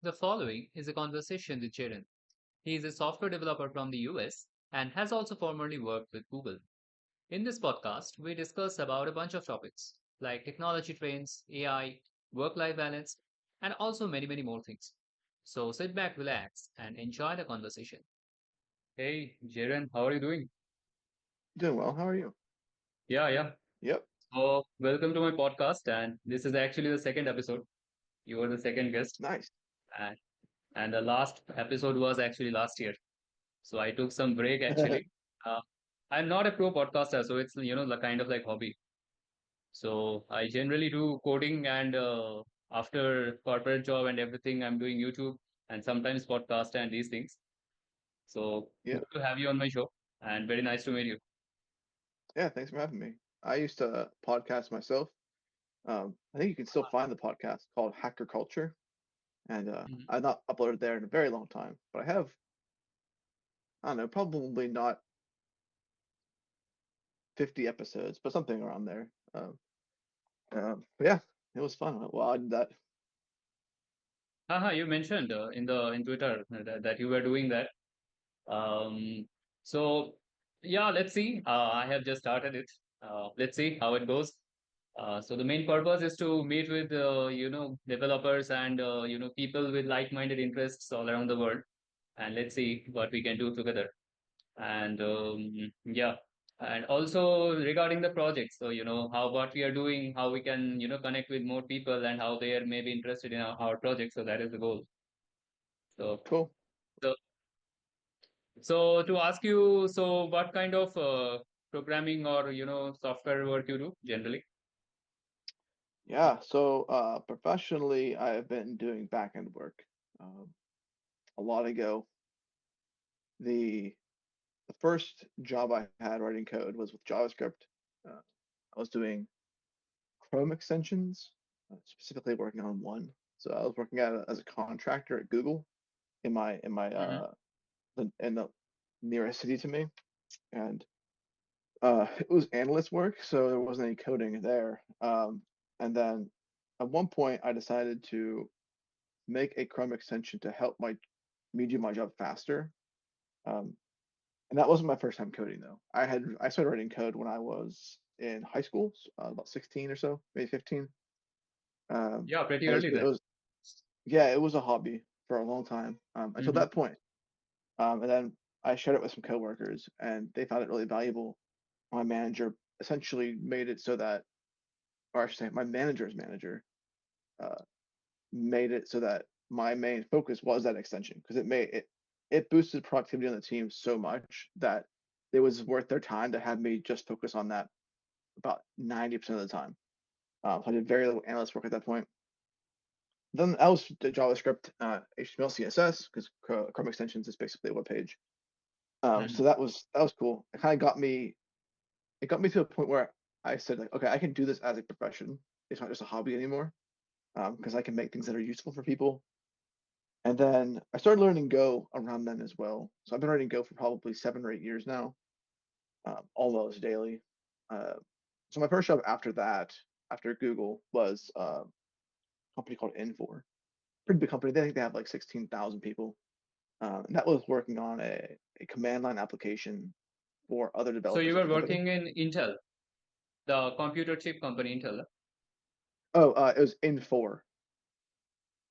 The following is a conversation with Jaron. He is a software developer from the US and has also formerly worked with Google. In this podcast, we discuss about a bunch of topics like technology trends, AI, work-life balance, and also many more things. So sit back, relax, and enjoy the conversation. Hey, Jaron, how are you doing? Doing well. How are you? Yeah. Yep. So welcome to my podcast, and this is actually the second episode. You are the second guest, Nice. and, and the last episode was actually last year. So I took some break actually. Uh, I'm not a pro podcaster, so it's the kind of like hobby. So I generally do coding and after corporate job and everything, I'm doing YouTube and sometimes podcast and these things. So Yeah. good to have you on my show and very nice to meet you. Yeah. Thanks for having me. I used to podcast myself. I think you can still find the podcast called Hacker Culture, and Mhm. I've not uploaded there in a very long time, but I have. I don't know, probably not 50 episodes, but something around there. But yeah, it was fun. Well, I did that. You mentioned in Twitter that you were doing that. Um, so yeah, let's see. I have just started it. Let's see how it goes. So the main purpose is to meet with developers and people with like-minded interests all around the world, and let's see what we can do together. And yeah, and also regarding the projects, so how what we are doing, how we can connect with more people, and how they are maybe interested in our project. So that is the goal. So Cool. so so to ask you, so what kind of programming or software work you do generally? Yeah. So professionally, I have been doing back end work. Um, a lot ago, the the first job I had writing code was with JavaScript. I was doing Chrome extensions, specifically working on one. So I was working as a contractor at Google Hmm. in the nearest city to me, and it was analyst work, so there wasn't any coding there. And then at one point, I decided to make a Chrome extension to help me do my job faster. Um, and that wasn't my first time coding though. I started writing code when I was in high school, about 16 or so, maybe 15. Yeah, pretty And early it then. was yeah, it was a hobby for a long time until Hmm. that point. And then I shared it with some coworkers, and they found it really valuable. My manager essentially made it so that, or I should say, my manager's manager uh, made it so that my main focus was that extension because it boosted productivity on the team so much that it was worth their time to have me just focus on that about 90% of the time. So I did very little analyst work at that point. Then I was the JavaScript, HTML, CSS because Chrome extensions is basically a web page. So Hmm. that was cool. It kind of got me. It got me to a point where I said like, okay, I can do this as a profession. It's not just a hobby anymore. Because I can make things that are useful for people. And then I started learning Go around then as well. So I've been writing Go for probably 7 or 8 years now, almost daily. Uh, so my first job after that, after Google, was a company called Infor. Pretty big company. They think they have like 16,000 people. And that was working on a command line application for other So you developers at were the company. working in Intel, the computer chip company Intel. Oh, it was Infor.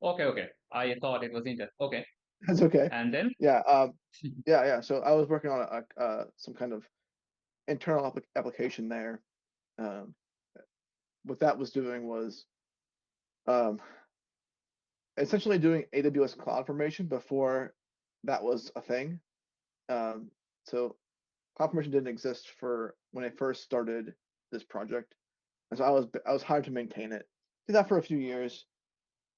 Okay. I thought it was Intel. Okay. That's okay. And then? Yeah. Yeah. So I was working on some kind of internal application there. Um, what that was doing was um, essentially doing AWS cloud formation before that was a thing. Um, so cloud formation didn't exist for when I first started this project, and so I was hired to maintain it. Did that for a few years,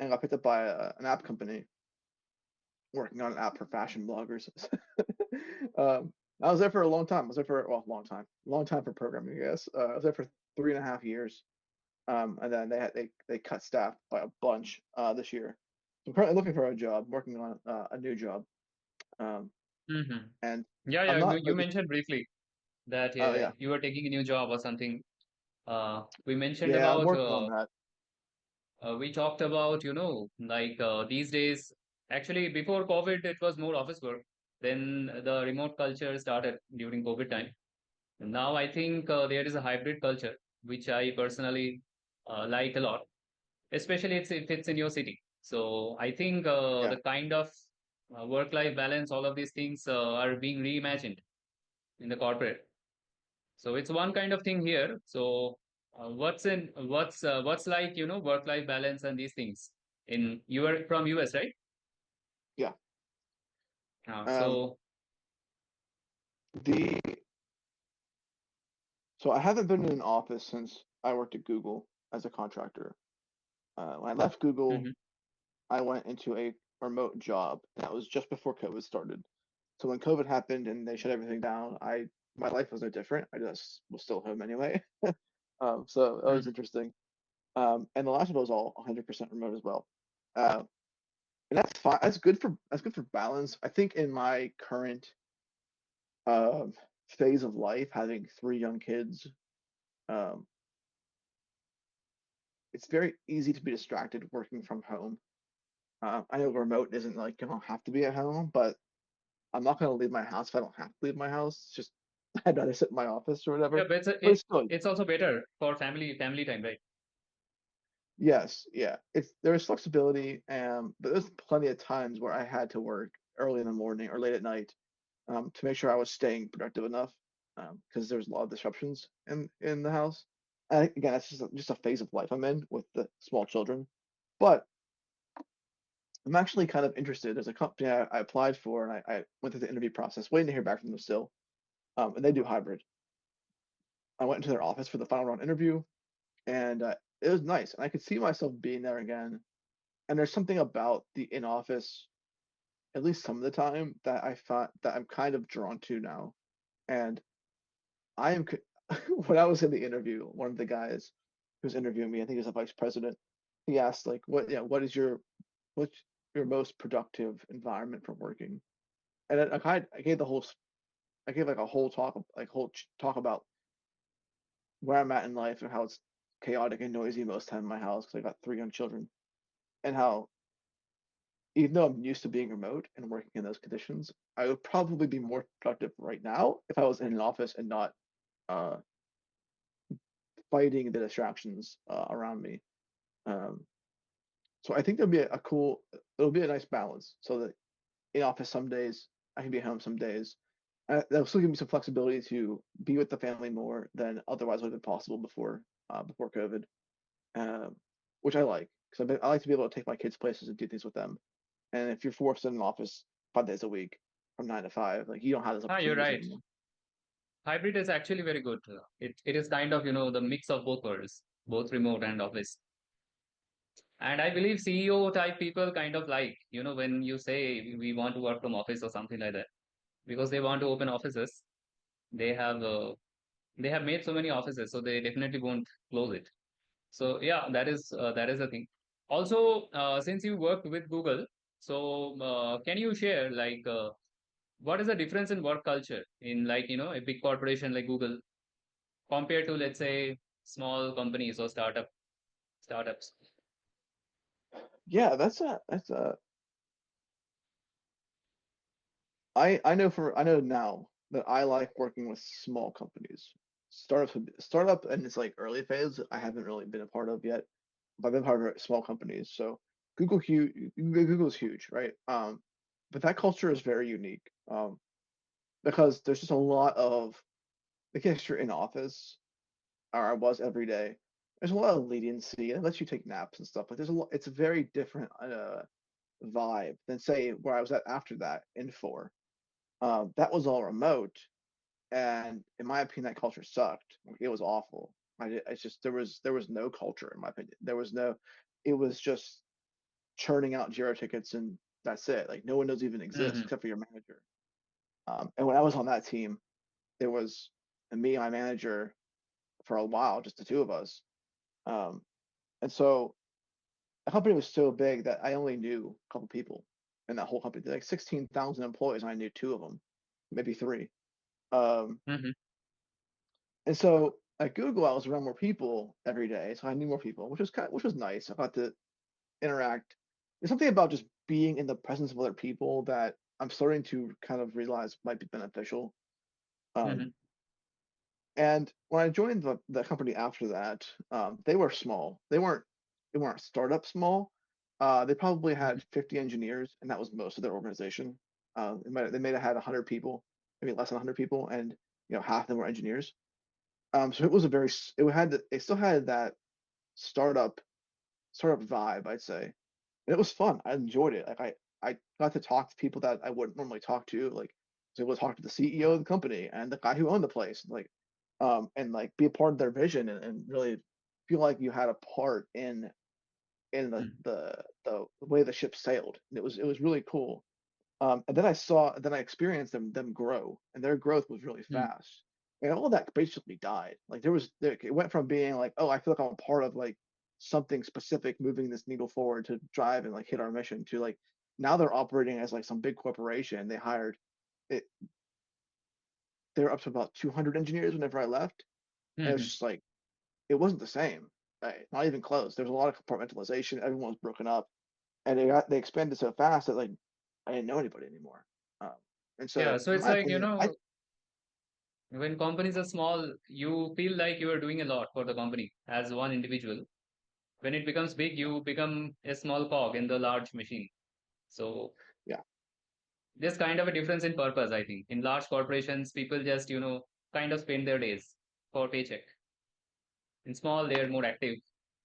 and got picked up by an app company working on an app for fashion bloggers. um, I was there for a long time. I was there for well, long time for programming, I guess. I was there for 3.5 years. And then they cut staff by a bunch this year. So I'm currently looking for a job, working on a new job. Um, Hmm. and Yeah. I'm You not you like mentioned briefly that oh yeah, you were taking a new job or something. We mentioned yeah, I'm about working on that. we talked about, like these days. Actually, before COVID, it was more office work. Then the remote culture started during COVID time. Now I think there is a hybrid culture, which I personally like a lot, especially if it's in your city. So I think Yeah, the kind of work-life balance, all of these things are being reimagined in the corporate. So it's one kind of thing here. So what's like work-life balance and these things in you are from US, right? yeah. Um, So the so I haven't been in an office since I worked at Google as a contractor. When I left Google, mhm, I went into a remote job. That was just before COVID started. So when COVID happened and they shut everything down, I my life was no different. I just was still home anyway. So that was mhm. interesting. And the last one was all 100% remote as well. Uh, and that's fine. That's good for balance. I think in my current um, phase of life, having three young kids, um, it's very easy to be distracted working from home. I know remote isn't like you don't have to be at home, but I'm not going to leave my house if I don't have to leave my house. It's just I'd rather sit in my office or Yeah, whatever. but But it's still it's also better for family time, right? yes, yeah. It's there's flexibility, but there's plenty of times where I had to work early in the morning or late at night to make sure I was staying productive enough because there's a lot of disruptions in the house. And again, that's just a phase of life I'm in with the small children. But I'm actually kind of interested. There's a company I applied for, and I went through the interview process, waiting to hear back from them still. And they do hybrid. I went into their office for the final round interview, and it was nice, and I could see myself being there again. And there's something about the in office, at least some of the time, that I thought that I'm kind of drawn to now. And I am when I was in the interview, one of the guys who was interviewing me, I think he was a vice president, he asked like, what's your most productive environment for working? And I gave I gave like a whole talk talk about where I'm at in life and how it's chaotic and noisy most time in my house because I got three young children, and how even though I'm used to being remote and working in those conditions, I would probably be more productive right now if I was in an office and not uh, fighting the distractions around me. Um, so I think it'll be a nice balance. So that in office some days, I can be home some days. That'll still give me some flexibility to be with the family more than otherwise would have been possible before COVID, um, which I like because I like to be able to take my kids places and do things with them. And if you're forced in an office 5 days a week from 9 to 5, like you don't have those Ah, you're opportunities right. anymore. Hybrid is actually very good. It is kind of the mix of both worlds, both remote and office. And I believe CEO type people kind of like when you say we want to work from office or something like that because they want to open offices. They have uh, they have made so many offices, so they definitely won't close it. So yeah, that is the thing. Also, since you worked with Google, so can you share like what is the difference in work culture in like a big corporation like Google compared to let's say small companies or startups? Yeah, that's a I know now that I like working with small companies. Startup and it's like early phase I haven't really been a part of yet, but I've been part of small companies. So Google's huge, right? But that culture is very unique. Because there's just a lot of because you're in office, or I was every day. There's a lot of leniency. It lets you take naps and stuff. Like there's a lot. It's a very different vibe than say where I was at after that in four. That was all remote, and in my opinion, that culture sucked. Like, it was awful. It's just there was no culture in my opinion. There was no. It was just churning out Jira tickets and that's it. Like no one knows even exists Hmm. except for your manager. And when I was on that team, there was me and my manager for a while, just the two of us. Um, and so the company was so big that I only knew a couple people in that whole company. Like 16,000 employees, and I knew two of them, maybe three. Um, Hmm. and so at Google, I was around more people every day, so I knew more people, which was nice. I got to interact. There's something about just being in the presence of other people that I'm starting to kind of realize might be beneficial. Um, Hmm. and when I joined the company after that, they were small. They weren't startup small. They probably had 50 engineers, and that was most of their organization. They may have had 100 people, maybe less than 100 people, and half of them were engineers. So it was a very it still had that startup startup vibe, I'd say, and it was fun. I enjoyed it. Like I got to talk to people that I wouldn't normally talk to. Like I was able to talk to the CEO of the company and the guy who owned the place, and like be a part of their vision and really feel like you had a part in the way the ship sailed. And it was really cool. And then I experienced them grow, and their growth was really Hmm. fast. And all that basically died. Like it went from being like, oh, I feel like I'm a part of like something specific moving this needle forward to drive and like hit our mission, to like now they're operating as like some big corporation. It. They're up to about 200 engineers whenever I left, and it was Hmm. just like it wasn't the same. Right? Not even close. There was a lot of compartmentalization. Everyone was broken up, and they expanded so fast that like I didn't know anybody anymore. Um, and Yeah, so, so in it's my like, opinion, I when companies are small, you feel like you are doing a lot for the company as one individual. When it becomes big, you become a small cog in the large machine. So yeah there's kind of a difference in purpose, I think. In large corporations, people just, kind of spend their days for paycheck. In small, they're more active.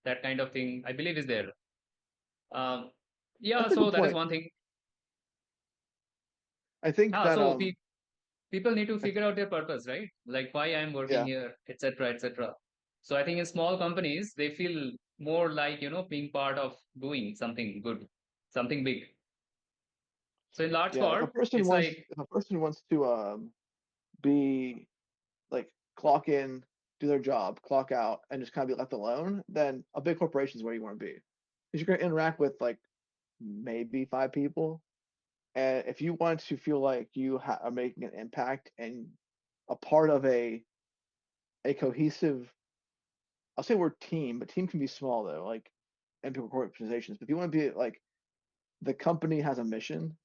That kind of thing, I believe, is there. Um, yeah, that's a so good that is point. one thing. I think Ah, that so people need to I th- figure out their purpose, right? Like why I'm working yeah here, etc., etc. So I think in small companies, they feel more like, being part of doing something good, something big. So in large yeah corp, it's like, if a person wants to be like clock in, do their job, clock out, and just kind of be left alone, then a big corporation is where you want to be, because you're going to interact with like maybe five people. And if you want to feel like you are making an impact and a part of a cohesive, I'll say word team, but team can be small though, like in big organizations. But if you want to be like the company has a mission,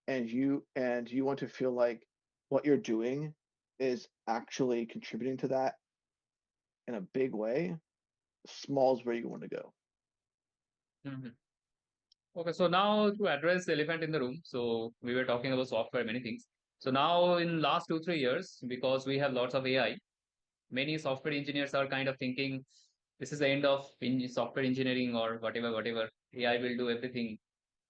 and you want to feel like what you're doing is actually contributing to that in a big way, small is where you want to go. mhm. Okay, so now to address the elephant in the room. So we were talking about software, many things. So now in last 2, 3 years, because we have lots of AI, many software engineers are kind of thinking this is the end of software engineering or whatever, whatever. AI will do everything,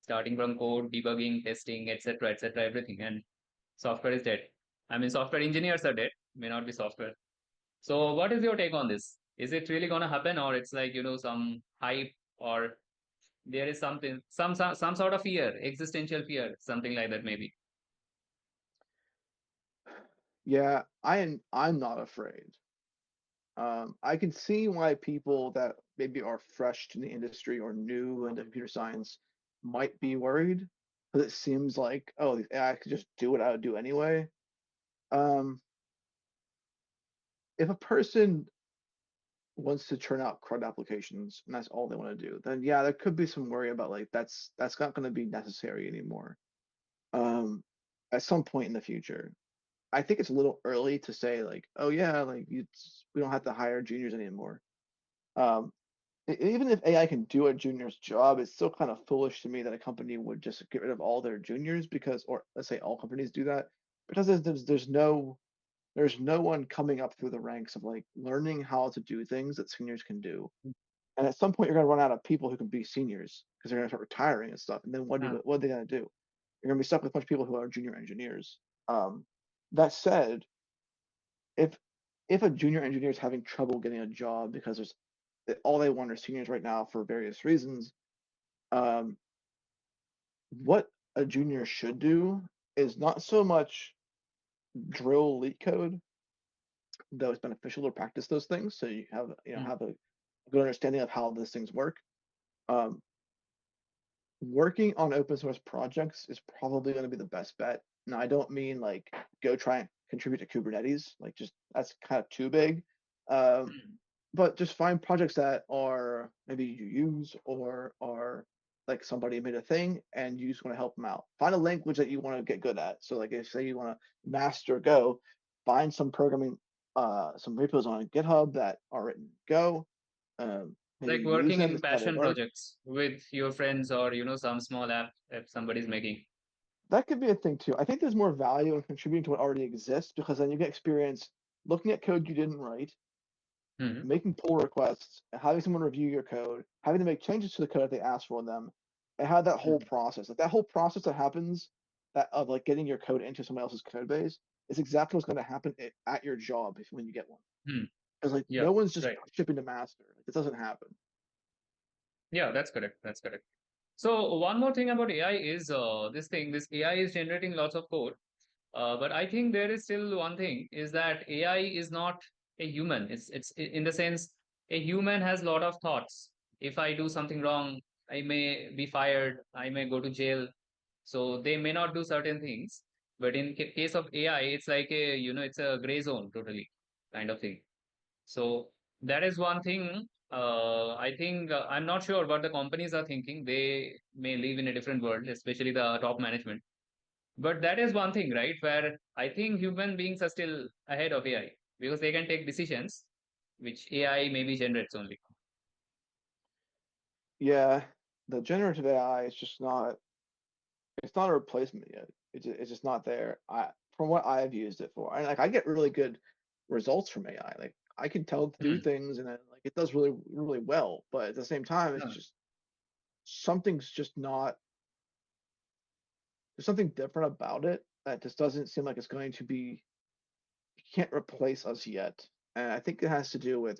starting from code, debugging, testing, etc., etc., everything. And software is dead. I mean, software engineers are dead, may not be software. So, what is your take on this? Is it really going to happen, or it's like, some hype, or there is something, some sort of fear, existential fear, something like that, maybe? Yeah, I'm not afraid. I can see why people that maybe are fresh to the industry or new into computer science might be worried, because it seems like, oh, the AI could just do what I would do anyway. Um, if a person wants to churn out CRUD applications and that's all they want to do, then yeah, there could be some worry about like that's not going to be necessary anymore. Um, at some point in the future. I think it's a little early to say like, oh yeah, like we don't have to hire juniors anymore. Um, Even if AI can do a junior's job, it's still kind of foolish to me that a company would just get rid of all their juniors, because, or let's say all companies do that, because there's no one coming up through the ranks of like learning how to do things that seniors can do. And at some point, you're going to run out of people who can be seniors, because they're going to start retiring and stuff. And then Ah, what are they going to do? You're going to be stuck with a bunch of people who are junior engineers. That said, if if a junior engineer is having trouble getting a job because there's all they want are seniors right now for various reasons, um, what a junior should do is not so much drill leak code, though it's beneficial to practice those things so you mm, have a good understanding of how these things work. Um, Working on open source projects is probably going to be the best bet. Now, I don't mean like go try and contribute to Kubernetes, like just that's kind of too big. Um, mm, but just find projects that are maybe you use or are like somebody made a thing and you just want to help them out. Find a language that you want to get good at. So like if say you want to master Go, find some programming some repos on GitHub that are written in Go. Maybe Like use working them to in see how they passion work. projects with your friends, or some small app if somebody's making. That could be a thing too. I think there's more value in contributing to what already exists because then you get experience looking at code you didn't write, Hmm. making pull requests, having someone review your code, having to make changes to the code if they ask for them, and have that whole Hmm. process. Like that whole process that happens that of like getting your code into someone else's code base is exactly what's going to happen at your job when you get one. Hmm. Because like Yeah, no one's just right. shipping to master. Like, it doesn't happen. Yeah, that's correct. That's correct. So one more thing about AI is this AI is generating lots of code. But I think there is still one thing is that AI is not a human. It's in the sense a human has a lot of thoughts. If I do something wrong, I may be fired. I may go to jail. So they may not do certain things. But in case of AI, it's like it's a gray zone totally kind of thing. So that is one thing. I think I'm not sure what the companies are thinking. They may live in a different world, especially the top management. But that is one thing, right? Where I think human beings are still ahead of AI because they can take decisions which AI maybe generates only. Yeah, the generative AI is just not. It's not a replacement yet. It's just not there. From what I've used it for, and like I get really good results from AI. Like I can tell it to do Hmm. things, and then like it does really really well. But at the same time, it's Yeah. just something's just not. There's something different about it that just doesn't seem like it's going to be. It can't replace us yet, and I think it has to do with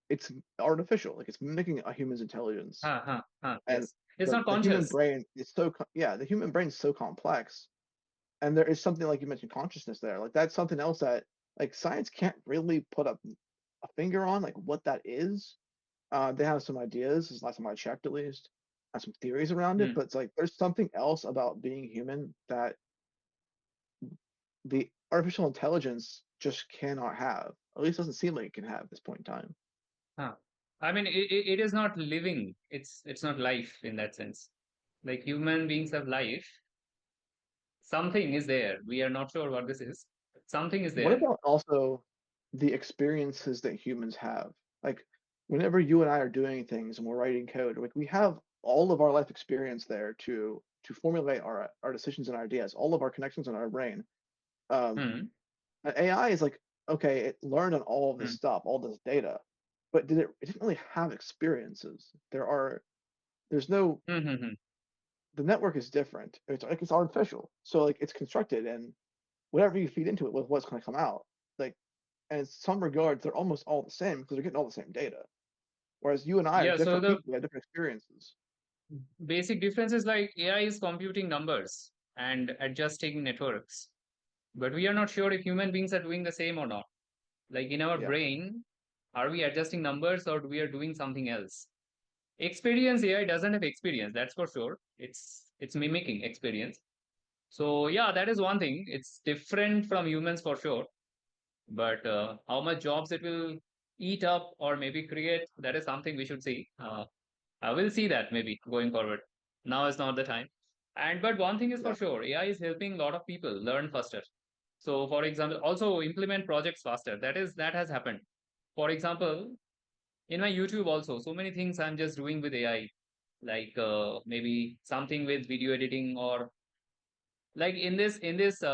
it's artificial. Like it's mimicking a human's intelligence, Huh, huh, huh. and Yes. It's not the human conscious. brain is so yeah the human brain is so complex. And there is something like you mentioned consciousness there. Like that's something else that like science can't really put a finger on like what that is. They have some ideas, this is the last time I checked at least, some theories around it, Hmm. but it's like there's something else about being human that the artificial intelligence just cannot have. At least doesn't seem like it can have at this point in time. Huh. I mean, it is not living. It's not life in that sense. Like human beings have life. Something is there. We are not sure what this is. Something is What there. about also the experiences that humans have? Like whenever you and I are doing things and we're writing code, like we have all of our life experience there to formulate our decisions and ideas, all of our connections in our brain. Um, Hmm. and AI is like, okay, it learned on all of this Hmm. stuff, all this data, but it didn't really have experiences. There's no Hmm. Hmm. Hmm. the network is different. It's like it's artificial. So like it's constructed and whatever you feed into it with what's going to come out. Like and in some regards, they're almost all the same because they're getting all the same data. Whereas you and I are Yeah. So different the people, we have different experiences. basic difference is like AI is computing numbers and adjusting networks, but we are not sure if human beings are doing the same or not. Like in our Yeah, brain, are we adjusting numbers or we are doing something else? Experience AI doesn't have experience, that's for sure. It's mimicking experience. So yeah, that is one thing. It's different from humans for sure. But how much jobs it will eat up or maybe create, that is something we should see. I will see that maybe going forward. Now is not the time. And but one thing is for yeah, sure, AI is helping a lot of people learn faster. So for example, also implement projects faster. That has happened. For example, in my YouTube also, so many things I'm just doing with AI, like maybe something with video editing or like in this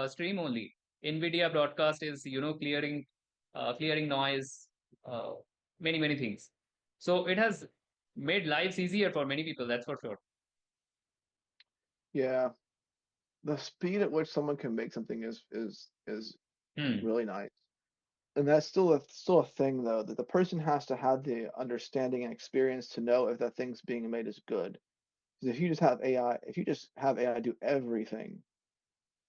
stream only. NVIDIA broadcast is clearing noise, uh, many things. So it has made lives easier for many people. That's for sure. yeah. The speed at which someone can make something is Hmm. really nice, and that's still a thing though that the person has to have the understanding and experience to know if that thing's being made is good. Because if you just have AI do everything,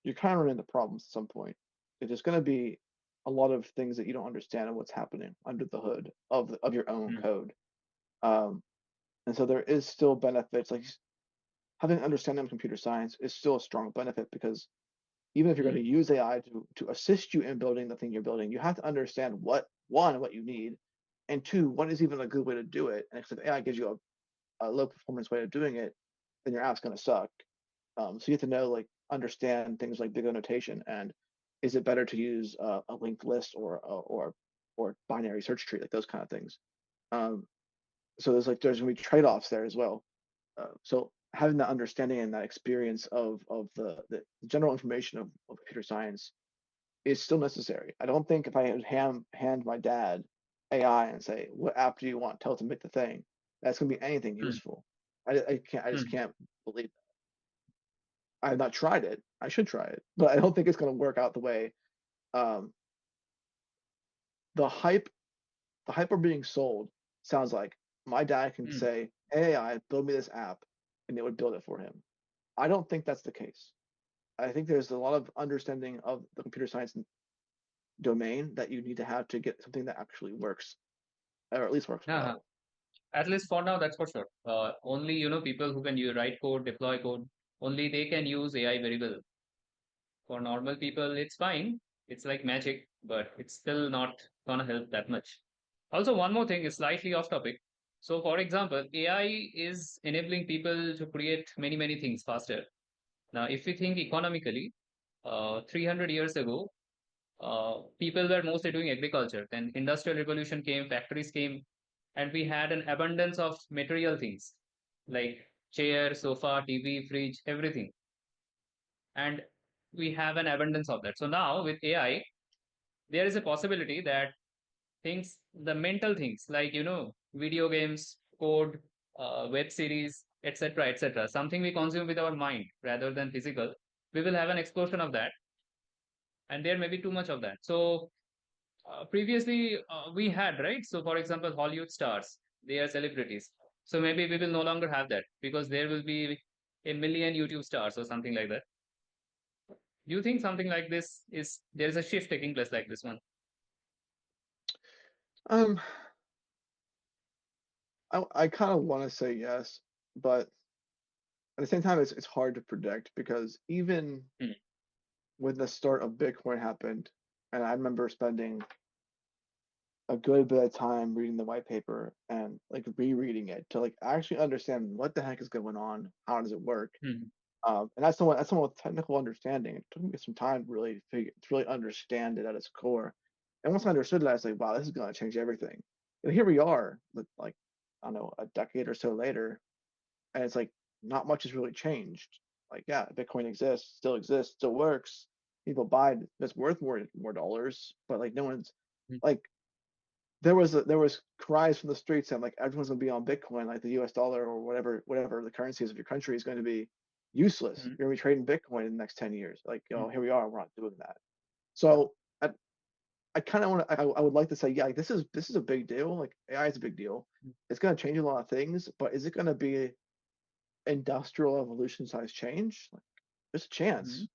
you're kind of running into problems at some point. There's going to be a lot of things that you don't understand of what's happening under the hood of your own Hmm. code. Um, and so there is still benefits. Like having an understanding of computer science is still a strong benefit because even if you're going Hmm. to use AI to assist you in building the thing you're building, you have to understand what you need, and two, what is even a good way to do it. And if AI gives you a low performance way of doing it, then your app's going to suck. So you have to know, like, understand things like big O notation, and is it better to use a linked list or binary search tree, like those kind of things. Um, so there's going to be trade offs there as well. So having that understanding and that experience of the general information of computer science is still necessary. I don't think if I hand my dad AI and say, "What app do you want?" Tell it to make the thing. That's going to be anything Hmm. useful. I just Hmm. can't believe that. I have not tried it. I should try it, but I don't think it's going to work out the way um, the hype the hype we're being sold sounds like. My dad can Hmm. say, "Hey AI, build me this app," and it would build it for him. I don't think that's the case. I think there's a lot of understanding of the computer science domain that you need to have to get something that actually works, or at least works Uh-huh. well. At least for now, that's for sure. Only people who can write code, deploy code, only they can use AI very well. For normal people, it's fine. It's like magic, but it's still not gonna help that much. Also, one more thing is slightly off topic. So, for example, AI is enabling people to create many things faster. Now, if we think economically, 300 years ago, people were mostly doing agriculture. Then industrial revolution came, factories came, and we had an abundance of material things like chair, sofa, TV, fridge, everything. And we have an abundance of that. So now with AI, there is a possibility that things, the mental things like, video games, code, web series, etc., something we consume with our mind rather than physical, we will have an explosion of that. And there may be too much of that. So previously we had, right? So for example, Hollywood stars, they are celebrities. So maybe we will no longer have that because there will be a million YouTube stars or something like that. Do you think something like this is there is a shift taking place like this one? Um, I kind of want to say yes, but at the same time, it's hard to predict because even Hmm. when the start of Bitcoin happened, and I remember spending a good bit of time reading the white paper and like rereading it to like actually understand what the heck is going on, how does it work. Hmm. And that's someone with technical understanding. It took me some time to really understand it at its core. And once I understood it, I was like, wow, this is going to change everything. And here we are, like I don't know, a decade or so later, and it's like not much has really changed. Like, yeah, Bitcoin exists, still works. People buy it, it's worth more dollars, but like no one's like there was cries from the streets saying like everyone's gonna be on Bitcoin, like the U.S. dollar or whatever the currency is of your country is going to be useless. Hmm. You're gonna be trading Bitcoin in the next 10 years. Like, Hmm. here we are, we're not doing that. So I kind of want to. I would like to say, yeah, like, this is a big deal. Like AI is a big deal. It's going to change a lot of things, but is it going to be industrial evolution size change? Like, there's a Hmm. chance.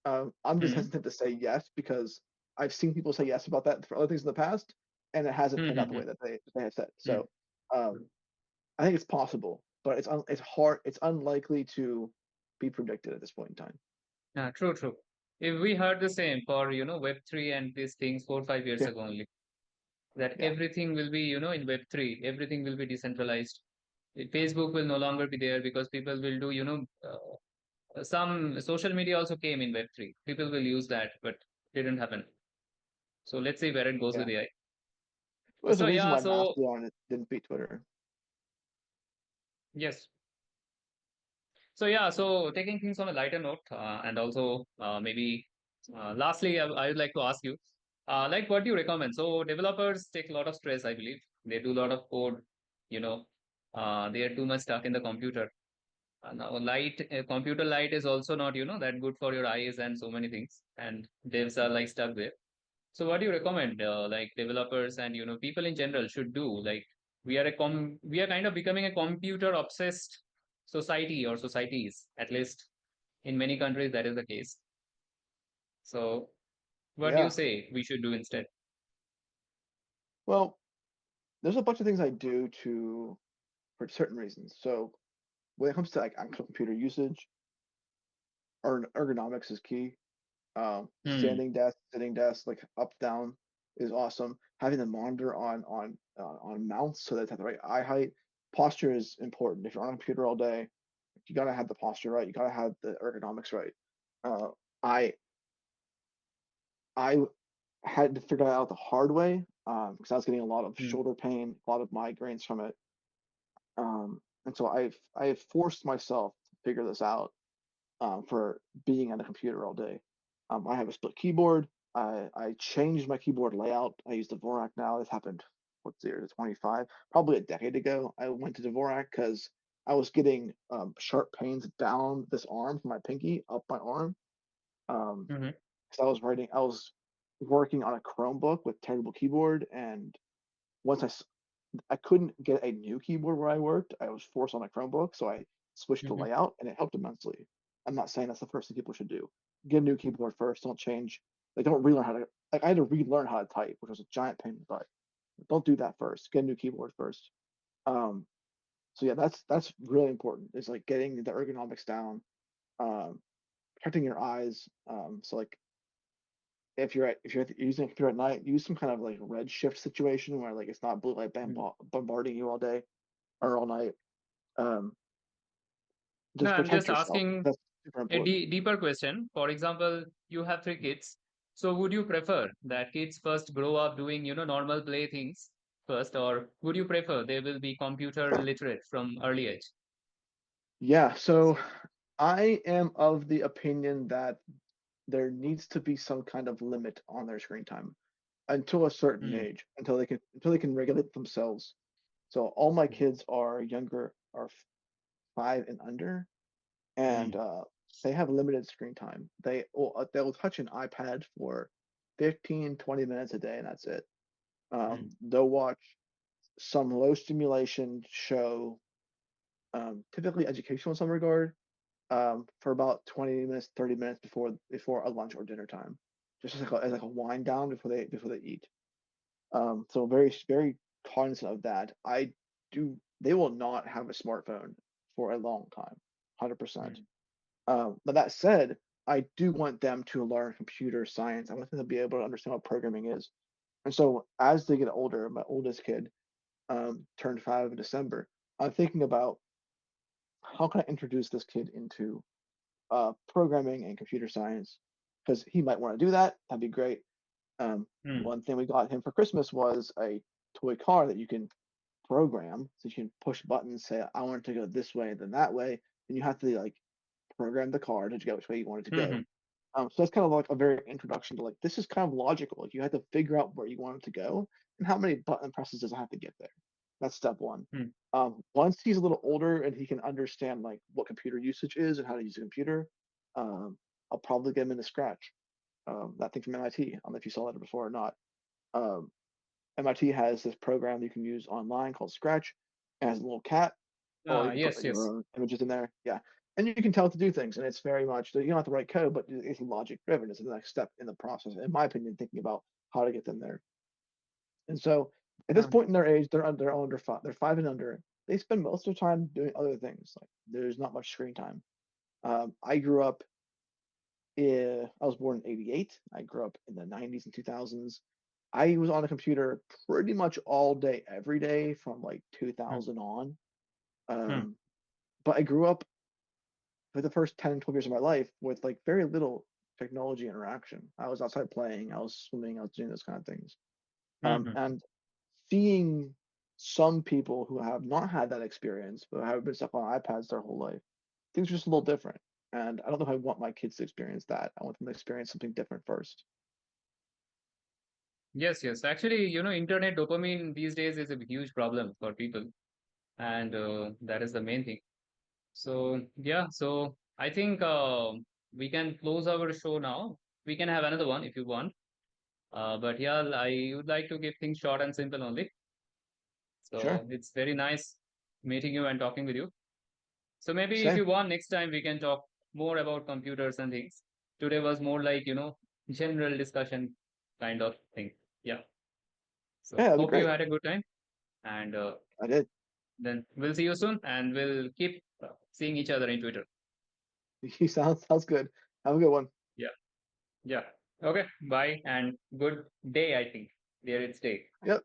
I'm just Hmm. hesitant to say yes because I've seen people say yes about that for other things in the past, and it hasn't Hmm. panned Hmm. out the Hmm. way that they have said. Hmm. So I think it's possible, but it's hard. It's unlikely to be predicted at this point in time. Yeah, true, true. If we heard the same for Web3 and these things 4 5 years Yeah, ago only, that yeah, everything will be in Web3, everything will be decentralized. Facebook will no longer be there because people will do some social media also came in Web3. People will use that, but didn't happen. So let's see where it goes yeah. with AI. There's a So reason yeah, why so Mastodon didn't beat Twitter. yes. So yeah, so taking things on a lighter note, and also maybe lastly, I would like to ask you, like, what do you recommend? So developers take a lot of stress, I believe. They do a lot of code, you know, they are too much stuck in the computer. Now, computer light is also not, that good for your eyes and so many things. And devs are like stuck there. So what do you recommend, like developers and people in general should do? Like we are kind of becoming a computer obsessed society or societies, at least in many countries that is the case. So what do you Yeah. say we should do instead? Well, there's a bunch of things I do to for certain reasons. So when it comes to like actual computer usage, ergonomics is key. Hmm. Standing desk, sitting desk, like up down is awesome. Having the monitor on mounts so that it's at the right eye height. posture is important. If you're on a computer all day, you gotta have the posture right. You gotta have the ergonomics right. Uh, I I had to figure that out the hard way because I was getting a lot of Mm, shoulder pain, a lot of migraines from it, and so I've forced myself to figure this out for being on a computer all day. I have a split keyboard. I changed my keyboard layout. I use the Dvorak now. This happened, what's the year, 25? Probably a decade ago. I went to Dvorak because I was getting sharp pains down this arm from my pinky up my arm. Um, mm-hmm, because I was working on a Chromebook with terrible keyboard, and once I couldn't get a new keyboard where I worked. I was forced on a Chromebook, so I switched to mm-hmm, layout, and it helped immensely. I'm not saying that's the first thing people should do. Get a new keyboard first. Don't change. Like, don't relearn how to. Like, I had to relearn how to type, which was a giant pain in the butt. Don't do that first. Get a new keyboard first. Um, so yeah, that's really important. Is like getting the ergonomics down, um, protecting your eyes. So like if you're using a computer at night, use some kind of like red shift situation where like it's not blue light mm-hmm. bombarding you all day or all night. Um, No, just I'm protect just yourself. asking That's super a important. deeper question. For example, you have three kids. So would you prefer that kids first grow up doing, normal play things first, or would you prefer they will be computer literate from early age? Yeah, so I am of the opinion that there needs to be some kind of limit on their screen time until a certain Mm, age, until they can regulate themselves. So all my kids are younger, are 5 and under, and mm, they have limited screen time. They'll touch an iPad for 15, 20 minutes a day, and that's it. mm, They'll watch some low stimulation show, typically educational in some regard, for about 20 minutes, 30 minutes before a lunch or dinner time, just as like a wind down before they eat. So very very cognizant of that. I do. They will not have a smartphone for a long time, 100%. mm, But that said, I do want them to learn computer science. I want them to be able to understand what programming is. And so as they get older, my oldest kid turned 5 in December. I'm thinking about how can I introduce this kid into programming and computer science because he might want to do that. That'd be great. mm, One thing we got him for Christmas was a toy car that you can program, so you can push buttons, say I want it to go this way and then that way, and you have to like program the car to go which way you want it to go. mm, So that's kind of like a very introduction to like this is kind of logical. Like you have to figure out where you want it to go and how many button presses does it have to get there. That's step one. mm, Once he's a little older and he can understand like what computer usage is and how to use a computer, um, I'll probably get him into Scratch. That thing from MIT. I don't know if you saw that before or not. Um, MIT has this program you can use online called Scratch. It has a little cat, or you can put yes, your yes. own images in there. Yeah, and you can tell it to do things, and it's very much you don't have to write code, but it's logic driven. It's the next step in the process, in my opinion, thinking about how to get them there. And so at this Uh, point in their age, they're under five. They're 5 and under. They spend most of their time doing other things. Like there's not much screen time. I grew up. I was born in '88. I grew up in the '90s and 2000s. I was on a computer pretty much all day, every day from like mm, 2000 on. mm, Um, but I grew up for the first 10, 12 years of my life with like very little technology interaction. I was outside playing, I was swimming, I was doing those kind of things. mm. And seeing some people who have not had that experience, but have been stuck on iPads their whole life, things are just a little different. And I don't know if I want my kids to experience that. I want them to experience something different first. Yes, yes. Actually, internet dopamine these days is a huge problem for people, and that is the main thing. So, yeah, so I think we can close our show now. We can have another one if you want. But yeah, I would like to keep things short and simple only. Sure. So it's very nice meeting you and talking with you. So maybe if Same. you want, next time we can talk more about computers and things. Today was more like, general discussion kind of thing. Yeah. Yeah, So that'd be hope you great. had a good time. And I did. then we'll see you soon and we'll keep seeing each other in Twitter. Sounds good. Have a good one. Yeah. Yeah. Okay. Bye and good day, I think. There it's day. Yep,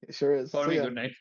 it sure is. For See me, ya. good night.